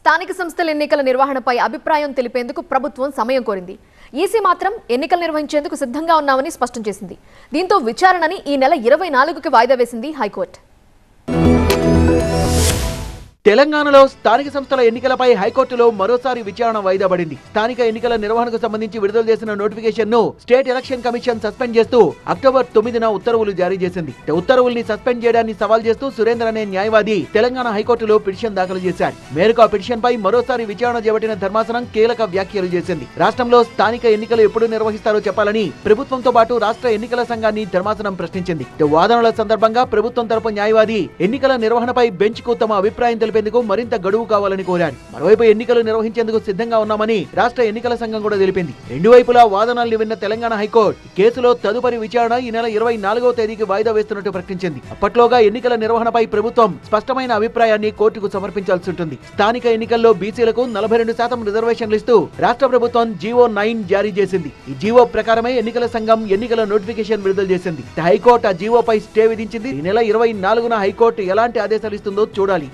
స్థానిక సంస్థల ఎన్నికల నిర్వహణపై అభిప్రాయం తెలిపేందుకు ప్రభుత్వం సమయం కోరింది. ఈసీ మాత్రం ఎన్నికలు నిర్వహించేందుకు సిద్ధంగా ఉన్నామని స్పష్టం చేసింది. దీంతో విచారణని ఈ నెల 24కి వాయిదా వేసింది హైకోర్టు. తెలంగాణలో స్థానిక సంస్థల ఎన్నికలపై హైకోర్టులో మరోసారి విచారణ వాయిదా పడింది. స్థానిక ఎన్నికల నిర్వహణకు సంబంధించి విడుదల చేసిన నోటిఫికేషన్ ను స్టేట్ ఎలక్షన్ కమిషన్ సస్పెండ్ చేస్తూ అక్టోబర్ 9న ఉత్తర్వులు జారీ చేసింది. ఉత్తర్వుల్ని సస్పెండ్ చేయడాన్ని సవాల్ చేస్తూ సురేందర్ అనే న్యాయవాది తెలంగాణ హైకోర్టులో పిటిషన్ దాఖలు చేశారు. మేరకు ఆ పిటిషన్ పై మరోసారి విచారణ చేపట్టిన ధర్మాసనం కీలక వ్యాఖ్యలు చేసింది. రాష్ట్రంలో స్థానిక ఎన్నికలు ఎప్పుడు నిర్వహిస్తారో చెప్పాలని ప్రభుత్వంతో పాటు రాష్ట్ర ఎన్నికల సంఘాన్ని ధర్మాసనం ప్రశ్నించింది. వాదనల సందర్భంగా ప్రభుత్వం తరపు న్యాయవాది ఎన్నికల నిర్వహణపై బెంచ్ కు తమ అభిప్రాయం తెలిపేందుకు మరింత గడువు కావాలని కోరారు. మరోవైపు ఎన్నికలు నిర్వహించేందుకు సిద్ధంగా ఉన్నామని రాష్ట్ర ఎన్నికల సంఘం కూడా తెలిపింది. రెండు వైపులా వాదనలు విన్న తెలంగాణ హైకోర్టు కేసులో తదుపరి విచారణ ఈ నెల 24వ తేదీకి వాయిదా వేస్తున్నట్టు ప్రకటించింది. అప్పట్లోగా ఎన్నికల నిర్వహణపై ప్రభుత్వం స్పష్టమైన అభిప్రాయాన్ని కోర్టుకు సమర్పించాల్సి ఉంటుంది. స్థానిక ఎన్నికల్లో బీసీలకు 42% రిజర్వేషన్లు ఇస్తూ రాష్ట్ర ప్రభుత్వం జీవో 9 జారీ చేసింది. ఈ జీవో ప్రకారమే ఎన్నికల సంఘం ఎన్నికల నోటిఫికేషన్ విడుదల చేసింది. హైకోర్టు ఆ జీవోపై స్టే విధించింది. ఈ నెల 24న హైకోర్టు ఎలాంటి ఆదేశాలు ఇస్తుందో చూడాలి.